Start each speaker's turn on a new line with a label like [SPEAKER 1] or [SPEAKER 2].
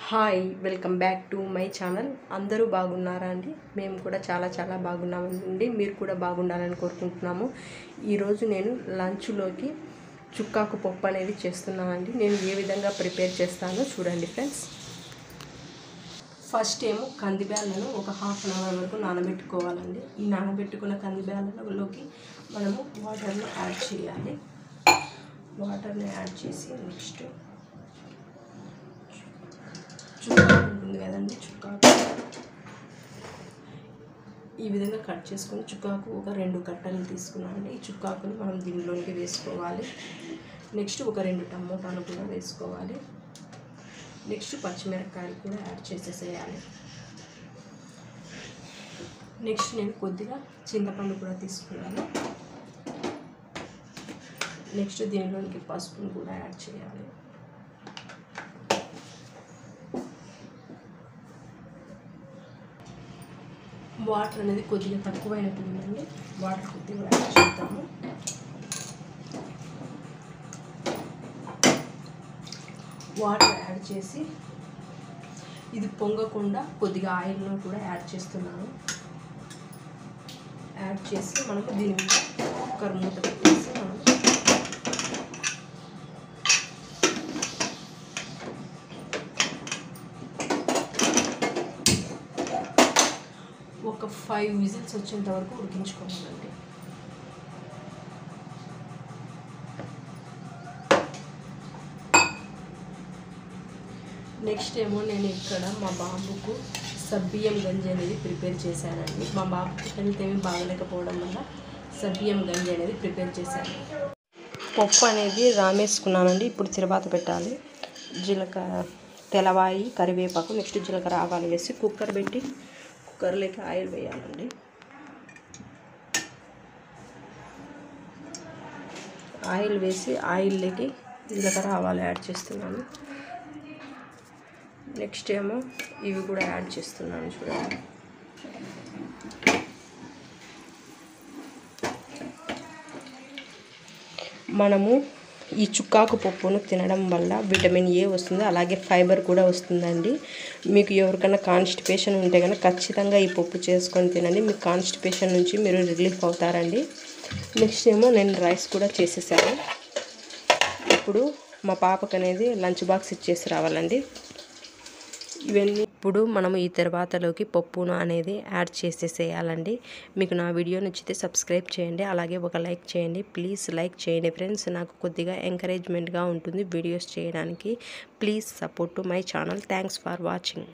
[SPEAKER 1] Hi welcome back to my channel. అందరూ బాగున్నారా అండి? మేము కూడా చాలా బాగున్నామండి. మీరు కూడా బాగుండాలని కోరుకుంటున్నాము. ఈరోజు నేను లంచ్లోకి చుక్కాకు పప్పు అనేది చేస్తున్నానండి. నేను ఏ విధంగా ప్రిపేర్ చేస్తానో చూడండి ఫ్రెండ్స్. ఫస్ట్ ఏమో కందిబ్యాళ్ళను ఒక హాఫ్ అన్ అవర్ వరకు నానబెట్టుకోవాలండి. ఈ నానబెట్టుకున్న కందిబ్యాళ్ళలోకి మనము వాటర్ని యాడ్ చేయాలి. వాటర్ని యాడ్ చేసి నెక్స్ట్ చుక్కాకు ఉంటుంది కదండి, చుక్కాకు ఈ విధంగా కట్ చేసుకొని చుక్కాకు ఒక 2 కట్టలు తీసుకున్నామండి. ఈ చుక్కాకుని మనం దీనిలోకి వేసుకోవాలి. నెక్స్ట్ ఒక 2 టమోటాలు కూడా వేసుకోవాలి. నెక్స్ట్ పచ్చిమిరపకాయలు కూడా యాడ్ చేసేసేయాలి. నెక్స్ట్ నేను కొద్దిగా చింతపండు కూడా తీసుకున్నాను. నెక్స్ట్ దీనిలోనికి పసుపును కూడా యాడ్ చేయాలి. వాటర్ అనేది కొద్దిగా తక్కువైనట్టుందండి. వాటర్ కొద్దిగా యాడ్ చేద్దాము. వాటర్ యాడ్ చేసి ఇది పొంగకుండా కొద్దిగా ఆయిల్ను కూడా యాడ్ చేస్తున్నాను. యాడ్ చేసి మనకు దీని మీద కుక్కర్ మూత పెట్టేసి మనం ఒక 5 విజిల్స్ వచ్చేంత వరకు ఉడికించుకోవాలండి. నెక్స్ట్ ఏమో నేను ఇక్కడ మా బాబుకు సబ్బియ్యం గంజి అనేది ప్రిపేర్ చేశానండి. మా బాబుకి హెల్త్ ఏమీ బాగలేకపోవడం వల్ల సబ్బియ్యం గంజి అనేది ప్రిపేర్ చేశాను. పప్పు అనేది రామేసుకున్నానండి. ఇప్పుడు తిరవాత పెట్టాలి. జీలకర్ర, తెల్లవాయి, కరివేపాకు, నెక్స్ట్ జీలకర్ర, ఆవాలు వేసి కుక్కర్ పెట్టి కుక్కర్లోకి ఆయిల్ వేయాలండి. ఆయిల్ వేసి ఆయిల్లోకి జీలకర్ర, ఆవాలు యాడ్ చేస్తున్నాను. నెక్స్ట్ ఏమో ఇవి కూడా యాడ్ చేస్తున్నాను చూడండి. మనము ఈ చుక్కాకు పప్పును తినడం వల్ల విటమిన్ ఏ వస్తుంది, అలాగే ఫైబర్ కూడా వస్తుందండి. మీకు ఎవరికైనా కాన్స్టిపేషన్ ఉంటే కనుక ఖచ్చితంగా ఈ పప్పు చేసుకొని తినండి. మీకు కాన్స్టిపేషన్ నుంచి మీరు రిలీఫ్ అవుతారండి. నెక్స్ట్ ఏమో నేను రైస్ కూడా చేసేసాను. ఇప్పుడు మా పాపకు అనేది లంచ్ బాక్స్ ఇచ్చేసి రావాలండి. ఇవన్నీ ఇప్పుడు మనము ఈ తర్వాతలోకి పప్పును అనేది యాడ్ చేసేసేయాలండి. మీకు నా వీడియో నచ్చితే సబ్స్క్రైబ్ చేయండి, అలాగే ఒక లైక్ చేయండి. ప్లీజ్ లైక్ చేయండి ఫ్రెండ్స్. నాకు కొద్దిగా ఎంకరేజ్మెంట్గా ఉంటుంది వీడియోస్ చేయడానికి. Please support to my channel. Thanks for watching.